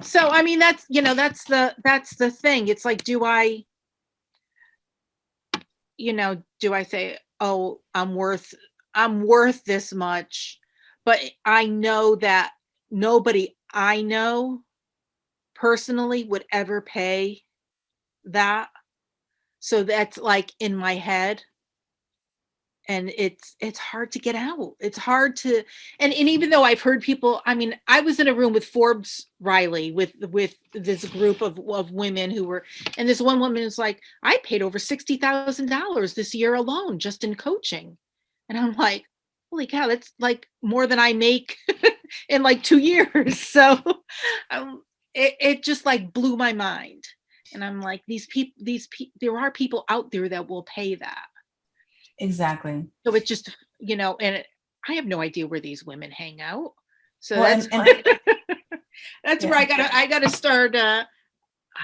So, I mean, that's, that's the thing. It's like, do I say, "Oh, I'm worth this much," but I know that nobody I know personally would ever pay that. So that's like in my head, and it's hard to get out. It's hard to, and even though I've heard people, I mean, I was in a room with Forbes Riley with this group of women who were, and this one woman is like, I paid over $60,000 this year alone just in coaching. And I'm like, holy cow, that's like more than I make in like 2 years. So it just like blew my mind. And I'm like, there are people out there that will pay that. Exactly. So it's just, I have no idea where these women hang out. So Well, that's and that's where yeah, I gotta start. I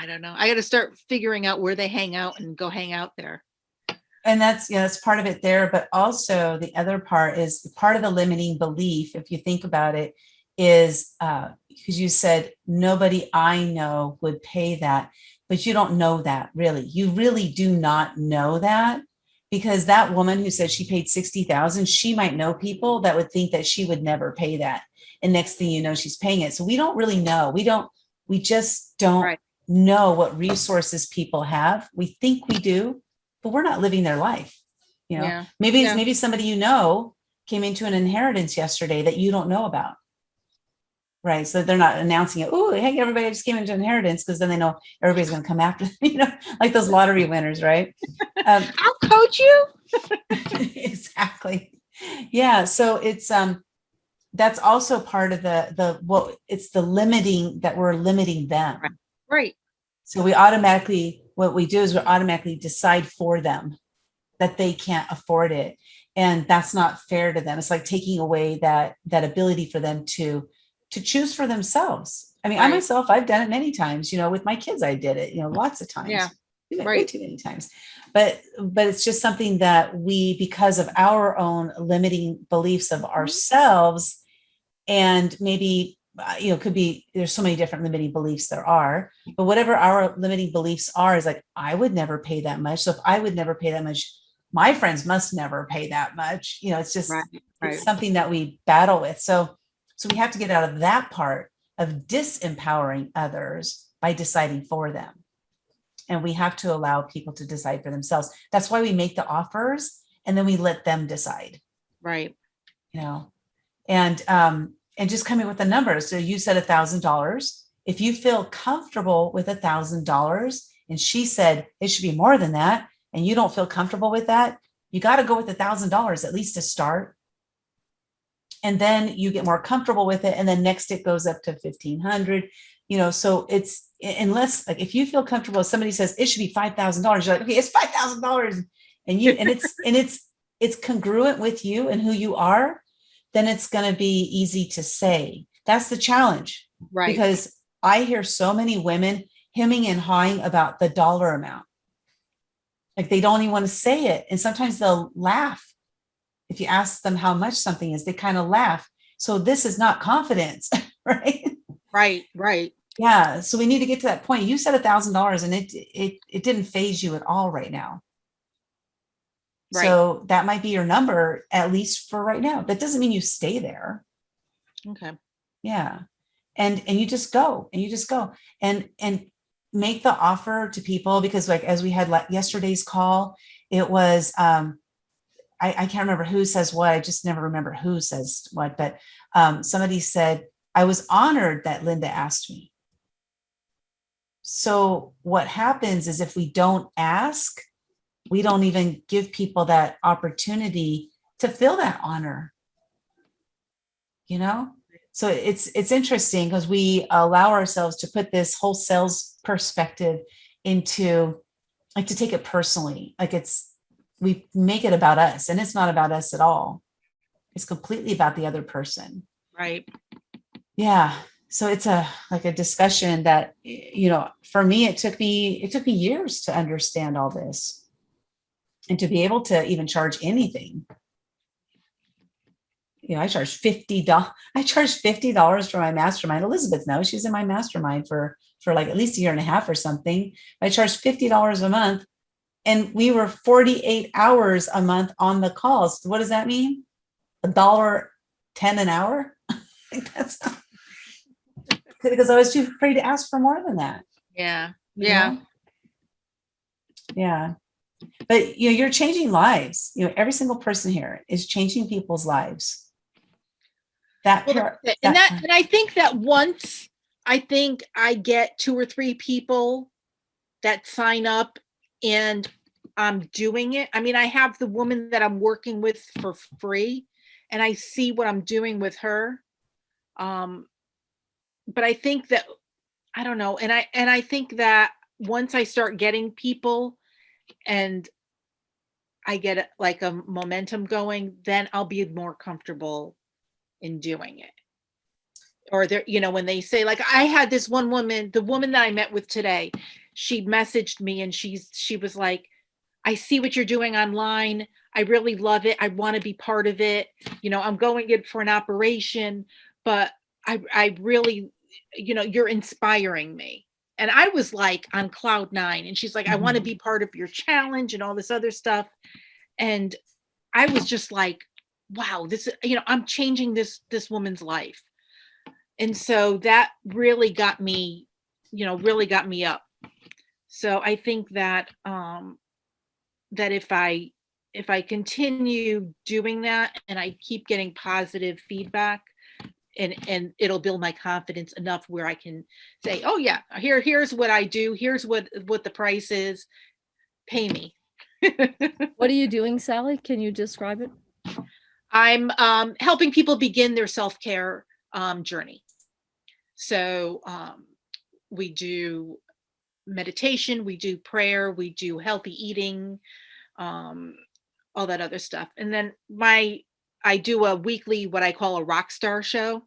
don't know. I gotta start figuring out where they hang out and go hang out there. and that's part of it there, but also the other part is part of the limiting belief, if you think about it, is because you said nobody I know would pay that, but you don't know that. Really, you really do not know that, because that woman who said she paid 60,000, she might know people that would think that she would never pay that, and next thing you know, she's paying it. So we don't really know. We just don't Right. know what resources people have. We think we do, but we're not living their life. Yeah. Maybe it's Yeah. maybe somebody came into an inheritance yesterday that you don't know about. Right. So they're not announcing it. Oh, hey, everybody, I just came into inheritance, because then they know everybody's going to come after, like those lottery winners, right? I'll coach you. Exactly. Yeah. So that's also part of it's the limiting, that we're limiting Right. them. Right. So what we do is we automatically decide for them that they can't afford it. And that's not fair to them. It's like taking away that ability for them to choose for themselves. I mean, I Right. myself, I've done it many times, with my kids, I did it, lots of Yeah. times, way Right. too many times. But it's just something that we, because of our own limiting beliefs of Mhm. ourselves, and maybe could be, there's so many different limiting beliefs there are, but whatever our limiting beliefs are is like, I would never pay that much, so if I would never pay that much, my friends must never pay that much. It's Right. just, it's Right. something that we battle with. So we have to get out of that part of disempowering others by deciding for them, and we have to allow people to decide for themselves. That's why we make the offers, and then we let them decide. Right. you know and just coming with the numbers. So you said $1,000. If you feel comfortable with $1,000, and she said it should be more than that, and you don't feel comfortable with that, you got to go with $1,000 at least to start, and then you get more comfortable with it, and then next it goes up to 1,500. So it's, unless, like, if you feel comfortable, if somebody says it should be $5,000, you're like, okay, it's $5,000, and it's congruent with you and who you are, then it's going to be easy to say. That's the challenge, Right. because I hear so many women hemming and hawing about the dollar amount. Like, they don't even want to say it. And sometimes they'll laugh. If you ask them how much something is, they kind of laugh. So this is not confidence, right? Right. Right. Yeah. So we need to get to that point. You said $1,000, and it didn't phase you at all right now. Right. So that might be your number, at least for right now. That doesn't mean you stay there. Okay. Yeah. And you just go, and make the offer to people, because, like, as we had yesterday's call, it was, I can't remember who says what. I just never remember who says what, but somebody said, I was honored that Linda asked me. So what happens is, if we don't ask, we don't even give people that opportunity to feel that honor, you know? So it's interesting, because we allow ourselves to put this whole sales perspective into, like, to take it personally. Like, we make it about us, and it's not about us at all. It's completely about the other person. Right. Yeah. So it's like a discussion that, for me, it took me years to understand all this, and to be able to even charge anything. I charge $50. I charge $50 for my mastermind. Elizabeth knows, she's in my mastermind for like at least a year and a half or something. I charge $50 a month, and we were 48 hours a month on the calls. What does that mean? $1.10 an hour? That's because I was too afraid to ask for more than that. Yeah. You Yeah. know? Yeah. But you're changing lives. Every single person here is changing people's lives. That Well, pair, that's it. And that I think that once I think I get 2 or 3 people that sign up and I'm doing it. I mean, I have the woman that I'm working with for free, and I see what I'm doing with her. Um, but I think that I don't know, and I think that once I start getting people and I get like a momentum going, then I'll be more comfortable in doing it. Or they're, when they say, like, I had this one woman, the woman that I met with today, she messaged me and she was like, I see what you're doing online. I really love it. I want to be part of it. I'm going in for an operation, but I really, you're inspiring me. And I was like on cloud nine. And she's like, I want to be part of your challenge and all this other stuff. And I was just like, wow, this, I'm changing this woman's life. And so that really got me, really got me up. So I think that that if I continue doing that and I keep getting positive feedback, and it'll build my confidence enough where I can say, oh yeah, here's what I do, here's what the price is, pay me. What are you doing, Sally? Can you describe it? I'm helping people begin their self-care journey. So we do meditation, we do prayer, we do healthy eating, um, all that other stuff. And then I do a weekly, what I call a rock star show.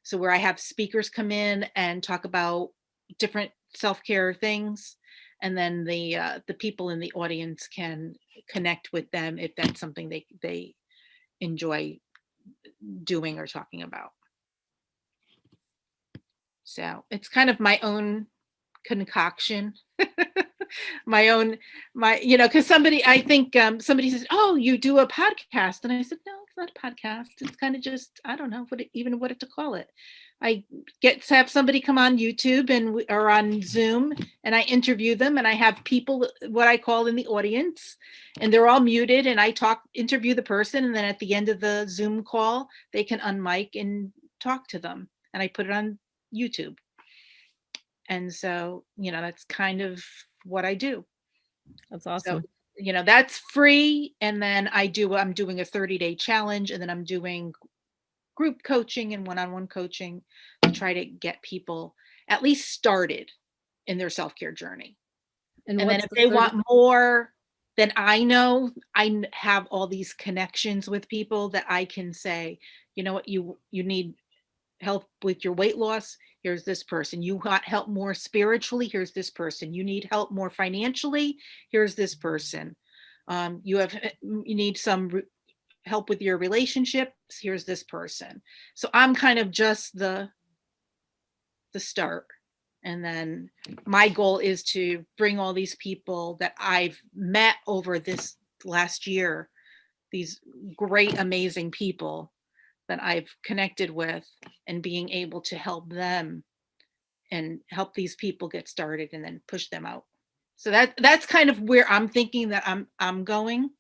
So where I have speakers come in and talk about different self-care things. And then the people in the audience can connect with them if that's something they enjoy doing or talking about. So it's kind of my own concoction. Because I think somebody says, oh, you do a podcast, and I said, no, it's not a podcast, it's kind of just, I don't know what to call it. I get to have somebody come on YouTube or on Zoom, and I interview them, and I have people, what I call, in the audience, and they're all muted, and I interview the person, and then at the end of the Zoom call they can unmic and talk to them, and I put it on YouTube. And so, that's kind of what I do. That's awesome. So, that's free. And then I'm doing a 30-day challenge, and then I'm doing group coaching and one-on-one coaching to try to get people at least started in their self-care journey. And then if they want more, then I know I have all these connections with people that I can say, you know what, you need help with your weight loss, here's this person. You want help more spiritually, here's this person. You need help more financially, here's this person. You need some help with your relationships, here's this person. So I'm kind of just the start. And then my goal is to bring all these people that I've met over this last year, these great, amazing people that I've connected with, and being able to help them and help these people get started and then push them out. So that's kind of where I'm thinking that I'm going.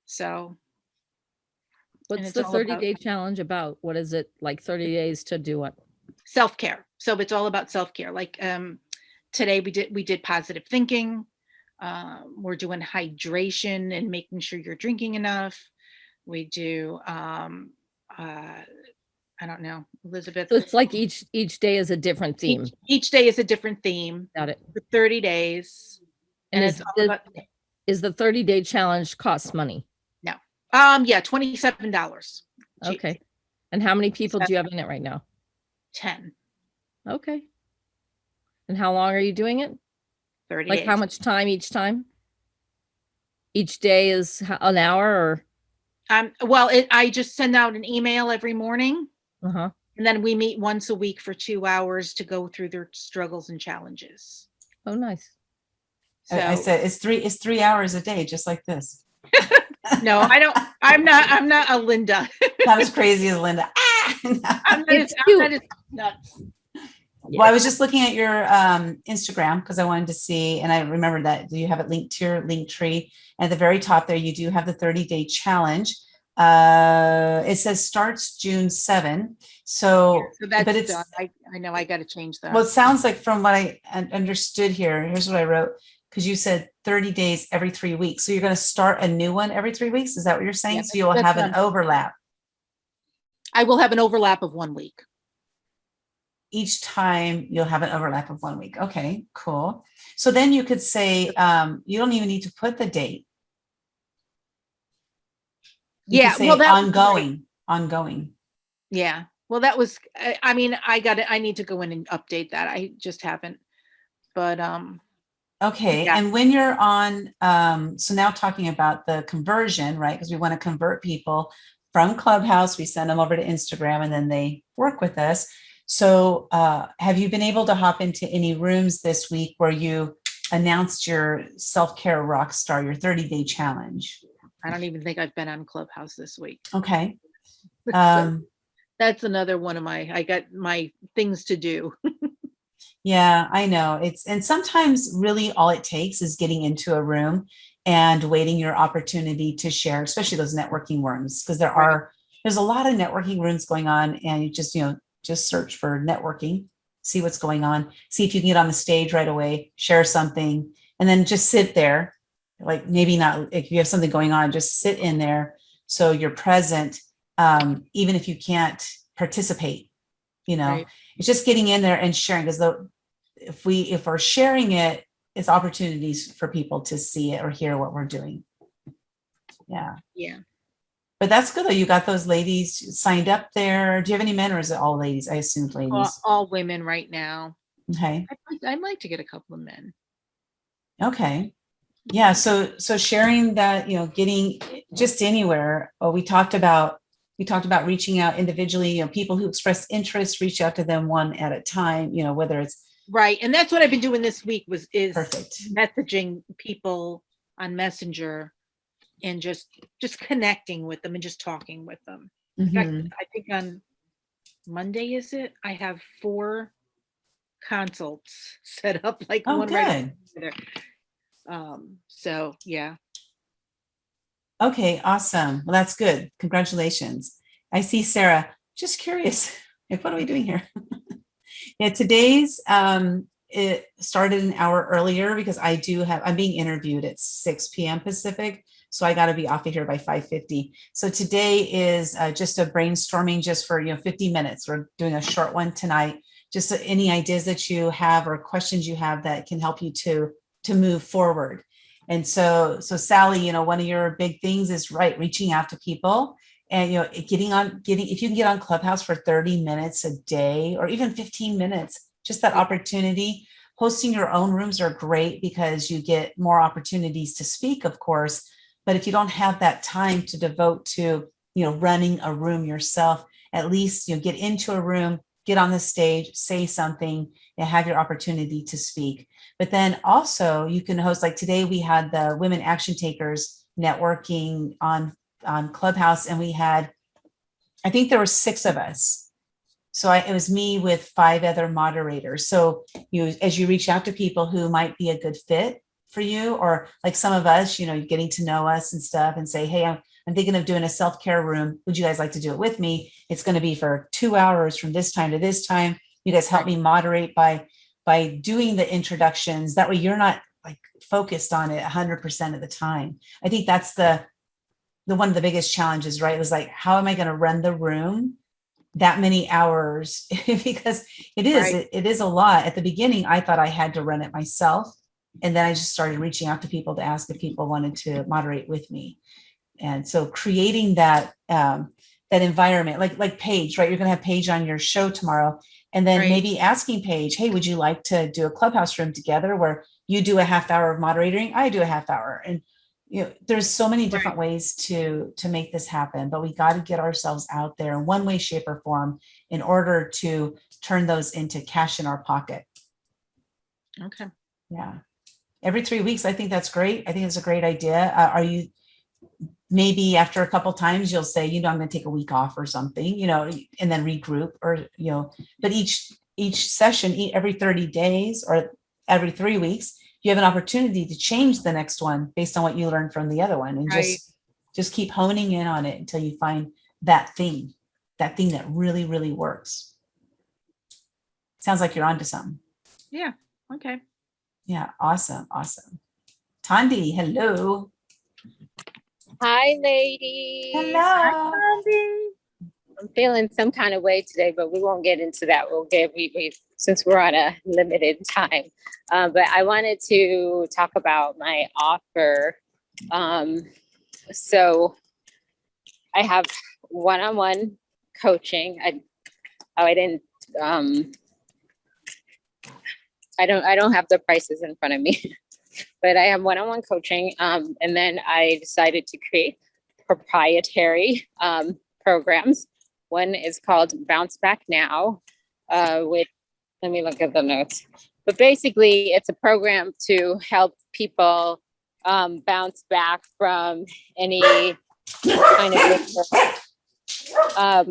So what's the 30-day challenge about? What is it, like 30 days to do what? Self-care. So it's all about self-care. Like today we did positive thinking. We're doing hydration and making sure you're drinking enough. We do I don't know, Elizabeth. So it's like each day is a different theme. Each day is a different theme. Got it. For 30 days. And is the 30-day challenge cost money? No. Yeah, $27. Okay. And how many people do you have in it right now? 10. Okay. And how long are you doing it? 30 like days. How much time each time? Each day is an hour, or Well, I just send out an email every morning, Uh-huh. and then we meet once a week for 2 hours to go through their struggles and challenges. Oh, nice. I So, said, it's 3 hours a day, just like this. no, I don't, I'm not a Linda. Not as crazy as Linda. Ah! It's I'm not cute. as nuts. Well, I was just looking at your Instagram because I wanted to see, and I remember that you have it linked to your link tree. At the very top there, you do have the 30-day challenge. It says starts June 7. So, So but that's it's, done. I know I got to change well, it that. sounds like from what I understood here, here's what I wrote, because you said 30 days every 3 weeks. So you're going to start a new one every 3 weeks. Is that what you're saying? Yeah, So you'll that's have what an overlap. I will have an overlap of 1 week. Each time you'll have an overlap of 1 week. Okay, cool. So then you could say, you don't even need to put the date. You could Yeah, well, say that was great. ongoing. Yeah. Well, that was, I mean, I need to go in and update that. I just haven't. But Okay. yeah, And when you're on, so now talking about the conversion, right? Because we want to convert people from Clubhouse, we send them over to Instagram and then they work with us. So have you been able to hop into any rooms this week where you announced your self-care rock star, your 30-day challenge? I don't even think I've been on Clubhouse this week. Okay. So that's another one of I got my things to do. Yeah, I know. And sometimes really all it takes is getting into a room and waiting your opportunity to share, especially those networking rooms, because Right. there's a lot of networking rooms going on, and you just search for networking, see what's going on, see if you can get on the stage right away, share something, and then just sit there. Like maybe not if you have something going on, just sit in there so you're present, even if you can't participate, you know. Right. It's just getting in there and sharing, because if we're sharing it, it's opportunities for people to see it or hear what we're doing. Yeah. Yeah. But that's good though. You got those ladies signed up there. Do you have any men, or is it all ladies? I assumed ladies. All women right now. Okay. I'd like to get a couple of men. Okay. Yeah. So sharing that, getting just anywhere. Oh, we talked about reaching out individually, people who express interest, reach out to them one at a time, whether it's Right. And that's what I've been doing this week is perfect. messaging people on Messenger and just connecting with them and just talking with them. In fact, Mhm. I think on Monday, is it? I have 4 consults set up, like Oh, one right good. there. So yeah. Okay, awesome. Well, that's good. Congratulations. I see Sarah. Just curious, like, what are we doing here? Yeah, today's it started an hour earlier because I'm being interviewed at 6 p.m. Pacific. So I got to be off of here by 5:50. So today is just a brainstorming just for 50 minutes. We're doing a short one tonight. Just any ideas that you have or questions you have that can help you to move forward. And so Sally, one of your big things is reaching out to people and if you can get on Clubhouse for 30 minutes a day or even 15 minutes, just that Yeah. opportunity. Hosting your own rooms are great because you get more opportunities to speak, of course. But if you don't have that time to devote to running a room yourself, at least get into a room, get on the stage, say something, and have your opportunity to speak. But then also you can host, like today we had the Women Action Takers networking on Clubhouse, and I think there were 6 of us. So it was me with 5 other moderators. So as you reach out to people who might be a good fit for you, or like some of us, you're getting to know us and stuff, and say, hey, I'm thinking of doing a self-care room. Would you guys like to do it with me? It's going to be for 2 hours from this time to this time. You guys help me moderate by doing the introductions. That way you're not like focused on it 100% of the time. I think that's the one of the biggest challenges, right? It was like, how am I going to run the room that many hours? Because it is a lot. At the beginning, I thought I had to run it myself. And then I just started reaching out to people to ask if people wanted to moderate with me. And so creating that environment, like Paige, right? You're going to have Paige on your show tomorrow. And then maybe asking Paige, hey, would you like to do a Clubhouse room together where you do a half hour of moderating, I do a half hour, and there's so many different ways to make this happen, but we got to get ourselves out there in one way, shape, or form in order to turn those into cash in our pocket. Okay. Yeah. Every 3 weeks. I think that's great. I think it's a great idea. Are you, maybe after a couple times you'll say, I'm going to take a week off or something, and then regroup, or, but each session, every 30 days or every 3 weeks, you have an opportunity to change the next one based on what you learned from the other one, and just keep honing in on it until you find that thing that really, really works. Sounds like you're onto something. Yeah. Okay. Yeah. Awesome. Awesome. Tandi, hello. Hi, ladies. Hello. I'm feeling some kind of way today, but we won't get into that. We since we're on a limited time. But I wanted to talk about my offer. So I have one-on-one coaching. I don't have the prices in front of me, but I have one-on-one coaching. And then I decided to create proprietary programs. One is called Bounce Back Now, which, let me look at the notes. But basically, it's a program to help people bounce back from any kind of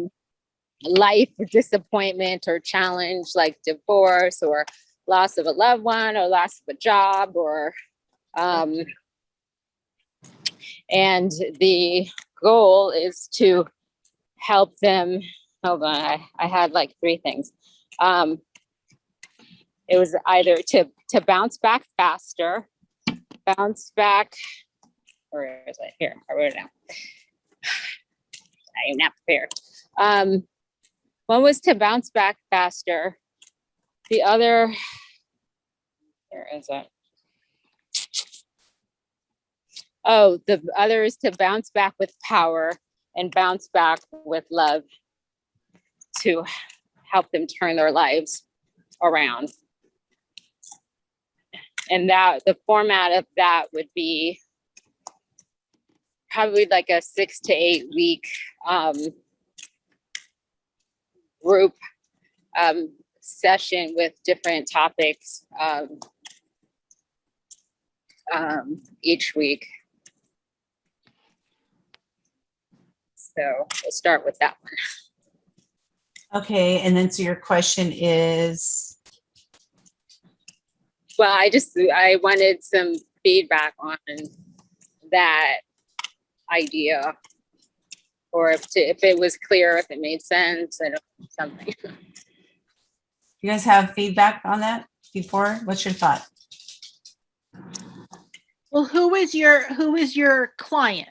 life disappointment or challenge, like divorce or loss of a loved one or loss of a job, or and the goal is to help them. Hold on, I had like 3 things. It was either to bounce back faster, bounce back, where is it? Here, I wrote it down. I am not prepared. One was to bounce back faster. The other, where is it? Oh, the other is to bounce back with power and bounce back with love to help them turn their lives around. And that the format of that would be probably like a 6 to 8 week group session with different topics each week. So we'll start with that one. Okay, and then so your question is? Well, I wanted some feedback on that idea, or if it was clear, if it made sense, I don't know, something. You guys have feedback on that before? What's your thought? Well, who is your client?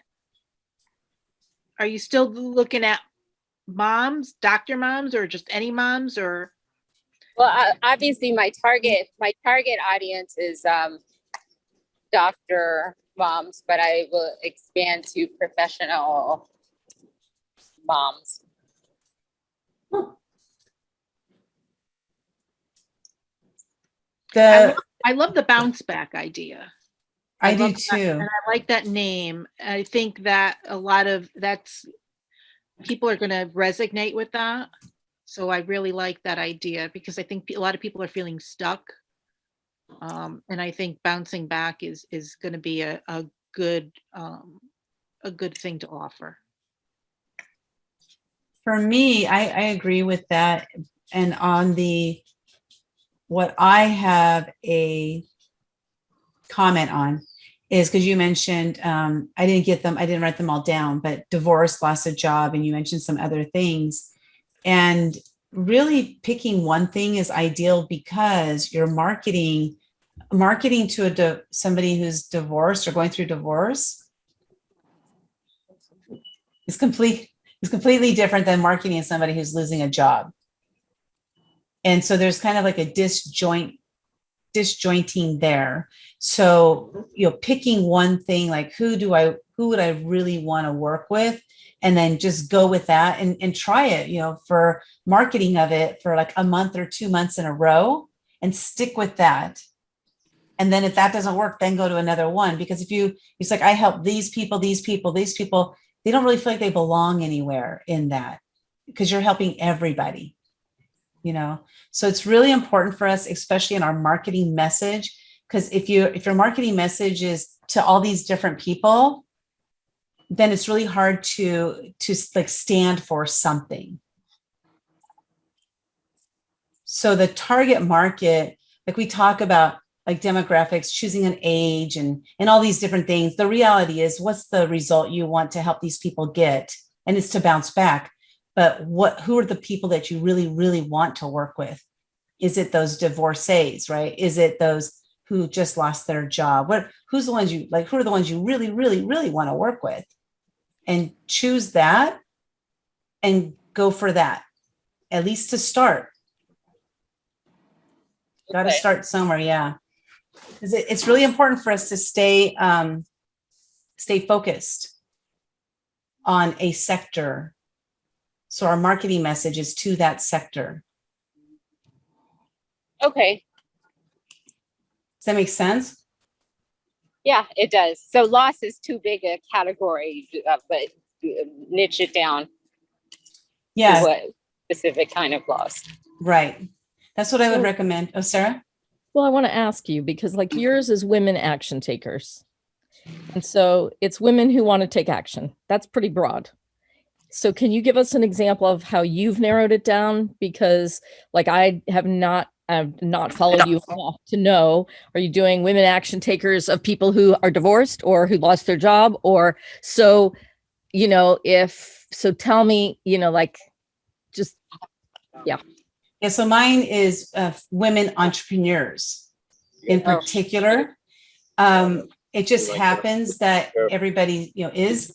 Are you still looking at moms, doctor moms, or just any moms, or? Well, obviously my target audience is doctor moms, but I will expand to professional moms. I love the bounce back idea. I do too. And I like that name. I think that people are going to resonate with that. So I really like that idea, because I think a lot of people are feeling stuck. And I think bouncing back is going to be a good thing to offer. For me, I agree with that. And on what I have a comment on is, because you mentioned, I didn't write them all down, but divorce, loss of job, and you mentioned some other things. And really picking one thing is ideal, because you're marketing to somebody who's divorced or going through divorce is completely different than marketing to somebody who's losing a job. And so there's kind of like a disjointing there. So, picking one thing, like who would I really want to work with, and then just go with that and try it, for marketing of it for like a month or 2 months in a row, and stick with that. And then if that doesn't work, then go to another one. Because it's like, I help these people, these people, they don't really feel like they belong anywhere in that, because you're helping everybody, you know? So it's really important for us, especially in our marketing message, because if your marketing message is to all these different people, then it's really hard to like stand for something. So the target market, like we talk about, like demographics, choosing an age and all these different things. The reality is, what's the result you want to help these people get? And it's to bounce back. But who are the people that you really, really want to work with? Is it those divorcees, right? Is it those who just lost their job? Who's the ones you like? Who are the ones you really, really, really want to work with? And choose that and go for that, at least to start. Got to start somewhere, yeah. Because it's really important for us to stay focused on a sector. So our marketing message is to that sector. Okay. Does that make sense? Yeah, it does. So loss is too big a category, but niche it down to Yeah, what specific kind of loss. right. That's what I would So- recommend. Oh, Sarah? Well, I want to ask you, because like yours is women action takers. And so it's women who want to take action. That's pretty broad. So can you give us an example of how you've narrowed it down? Because like I've not followed you enough to know, are you doing women action takers of people who are divorced or who lost their job? Or so, tell me, like just, yeah. Yeah, so mine is women entrepreneurs in particular. It just happens that everybody, is.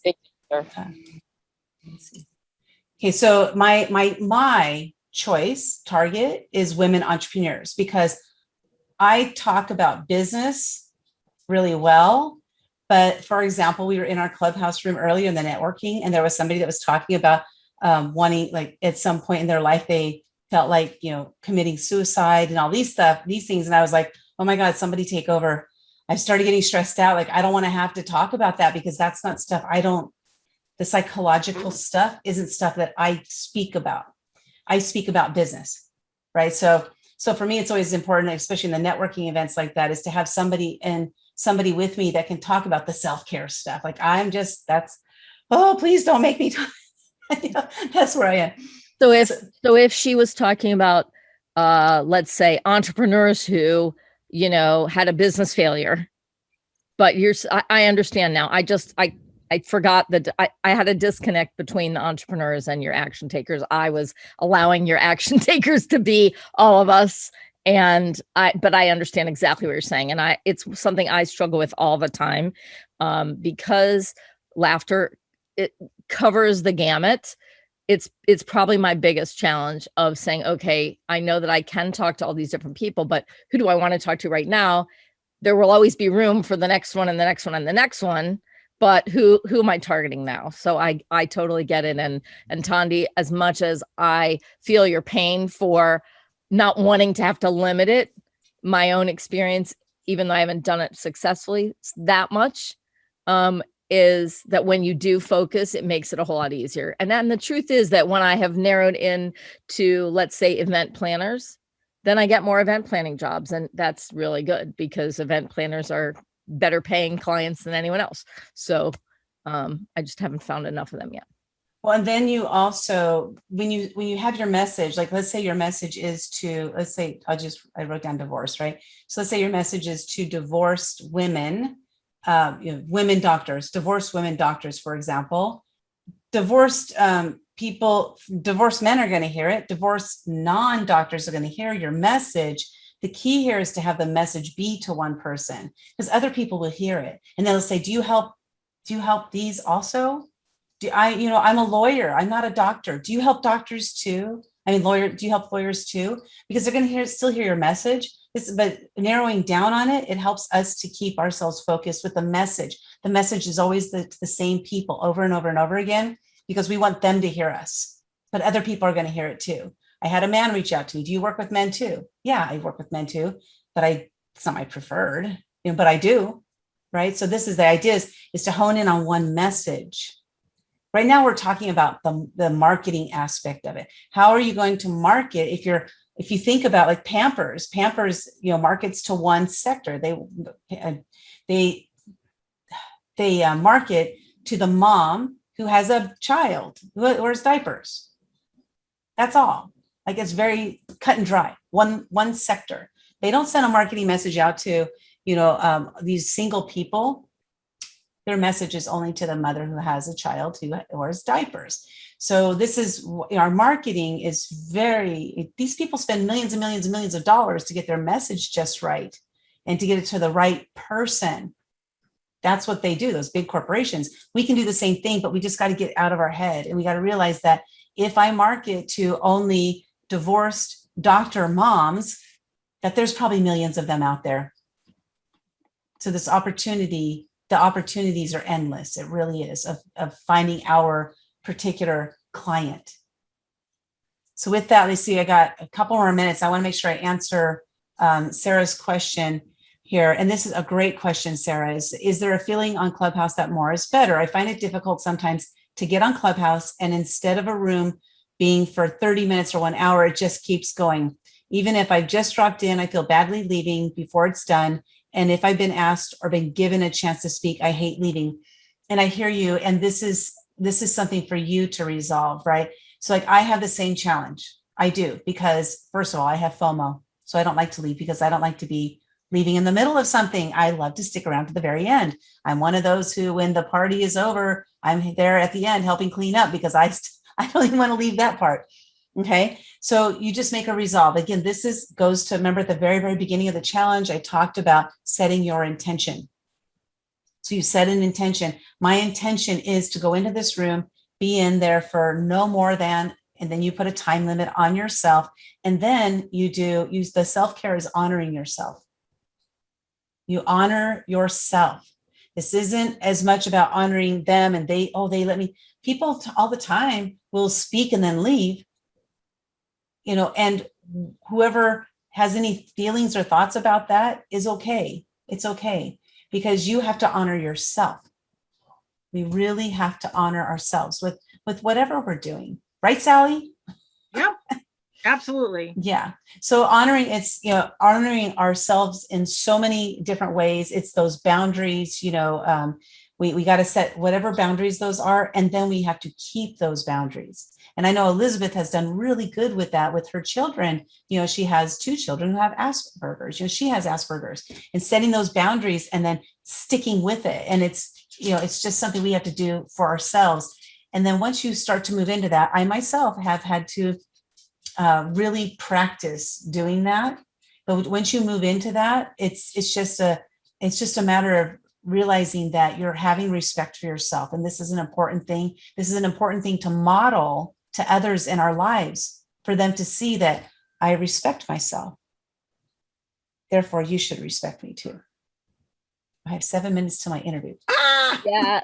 Okay, so my choice target is women entrepreneurs, because I talk about business really well. But for example, we were in our clubhouse room earlier in the networking, and there was somebody that was talking about wanting, like at some point in their life, they felt like, committing suicide and all these things. And I was like, oh my God, somebody take over. I started getting stressed out. Like, I don't want to have to talk about that, because that's not stuff the psychological stuff isn't stuff that I speak about. I speak about business, right? So for me, it's always important, especially in the networking events like that, is to have somebody with me that can talk about the self-care stuff. Like please don't make me talk. That's where I am. So if she was talking about, let's say entrepreneurs who, had a business failure, but I understand now. I forgot that I had a disconnect between the entrepreneurs and your action takers. I was allowing your action takers to be all of us. But I understand exactly what you're saying. And it's something I struggle with all the time, because laughter, it covers the gamut. It's probably my biggest challenge of saying, okay, I know that I can talk to all these different people, but who do I want to talk to right now? There will always be room for the next one and the next one and the next one. But who am I targeting now? So I totally get it. And Tandi, as much as I feel your pain for not wanting to have to limit it, my own experience, even though I haven't done it successfully that much, is that when you do focus, it makes it a whole lot easier. And then the truth is that when I have narrowed in to, let's say, event planners, then I get more event planning jobs. And that's really good, because event planners are better paying clients than anyone else. So I just haven't found enough of them yet. Well, and then you also, when you have your message, like let's say your message is to, I wrote down divorce, right? So let's say your message is to divorced women, women doctors, divorced women doctors, for example. Divorced divorced men are going to hear it. Divorced non-doctors are going to hear your message. The key here is to have the message be to one person, because other people will hear it. And they'll say, do you help these also? I'm a lawyer. I'm not a doctor. Do you help doctors too? Do you help lawyers too? Because they're going to still hear your message. But narrowing down on it, it helps us to keep ourselves focused with the message. The message is always the same people over and over and over again, because we want them to hear us, but other people are going to hear it too. I had a man reach out to me. Do you work with men too? Yeah, I work with men too, but I it's not my preferred, but I do, right? So this is the idea is to hone in on one message. Right now, we're talking about the marketing aspect of it. How are you going to market if you think about like Pampers, markets to one sector. They market to the mom who has a child who wears diapers. That's all. Like it's very cut and dry. One sector. They don't send a marketing message out to these single people. Their message is only to the mother who has a child who wears diapers. So this is our marketing is these people spend millions and millions and millions of dollars to get their message just right and to get it to the right person. That's what they do, those big corporations. We can do the same thing, but we just got to get out of our head. And we got to realize that if I market to only divorced doctor moms, that there's probably millions of them out there. So the opportunities are endless. It really is of finding our particular client. So with that, let's see, I got a couple more minutes. I want to make sure I answer Sarah's question here. And this is a great question, Sarah. Is there a feeling on Clubhouse that more is better? I find it difficult sometimes to get on Clubhouse, and instead of a room being for 30 minutes or 1 hour, it just keeps going. Even if I've just dropped in, I feel badly leaving before it's done. And if I've been asked or been given a chance to speak, I hate leaving. And I hear you. And this is something for you to resolve, right? So like I have the same challenge. I do, because first of all, I have FOMO. So I don't like to leave because I don't like to be leaving in the middle of something. I love to stick around to the very end. I'm one of those who, when the party is over, I'm there at the end helping clean up because I don't even want to leave that part. Okay. So you just make a resolve. Again, goes to, remember at the very, very beginning of the challenge, I talked about setting your intention. So you set an intention. My intention is to go into this room, be in there for no more than, and then you put a time limit on yourself. And then use the self-care is honoring yourself. You honor yourself. This isn't as much about honoring them and they let me. People all the time will speak and then leave. And whoever has any feelings or thoughts about that is okay. It's okay, because you have to honor yourself. We really have to honor ourselves with whatever we're doing. Right, Sally? Yep, absolutely. Yeah. So honoring ourselves in so many different ways. It's those boundaries, we got to set whatever boundaries those are, and then we have to keep those boundaries. And I know Elizabeth has done really good with that with her children. She has 2 children who have Asperger's. She has Asperger's, and setting those boundaries and then sticking with it. And it's just something we have to do for ourselves. And then once you start to move into that, I myself have had to really practice doing that. But once you move into that, it's just a matter of realizing that you're having respect for yourself. And this is an important thing. This is an important thing to model to others in our lives, for them to see that I respect myself. Therefore, you should respect me too. I have 7 minutes to my interview. Yeah,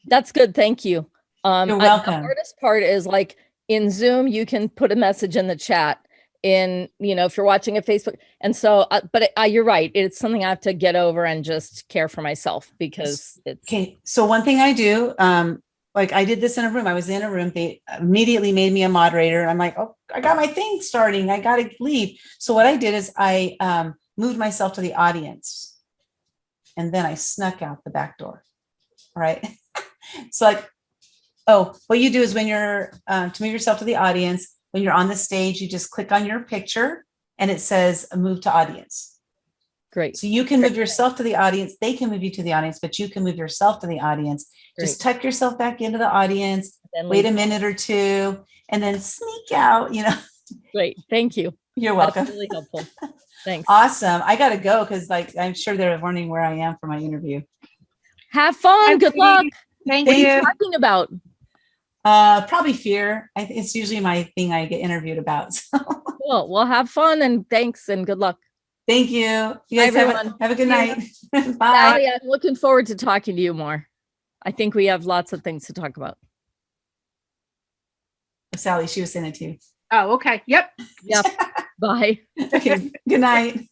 that's good. Thank you. You're welcome. The hardest part is like in Zoom, you can put a message in the chat if you're watching a Facebook. And so, but you're right. It's something I have to get over and just care for myself, because it's okay. So one thing I do, like I did this in a room. I was in a room. They immediately made me a moderator. I'm like, oh, I got my thing starting. I got to leave. So what I did is I moved myself to the audience, and then I snuck out the back door. Right. So what you do is when you're to move yourself to the audience, when you're on the stage, you just click on your picture and it says move to audience. great. So you can move yourself to the audience. They can move you to the audience, but you can move yourself to the audience. Great. Just tuck yourself back into the audience, wait a minute or two, and then sneak out, Great. Thank you. You're welcome. That's really helpful. Thanks. Awesome. I got to go because I'm sure they're wondering where I am for my interview. Have fun. Good luck. Thank What are you. you talking about? Probably fear. It's usually my thing I get interviewed about. So. Cool. Well, have fun and thanks and good luck. Thank you. You guys have a good night. Bye. Sally, I'm looking forward to talking to you more. I think we have lots of things to talk about. Sally, she was saying it too. Oh, okay. Yep. Yep. Bye. Okay. Good night.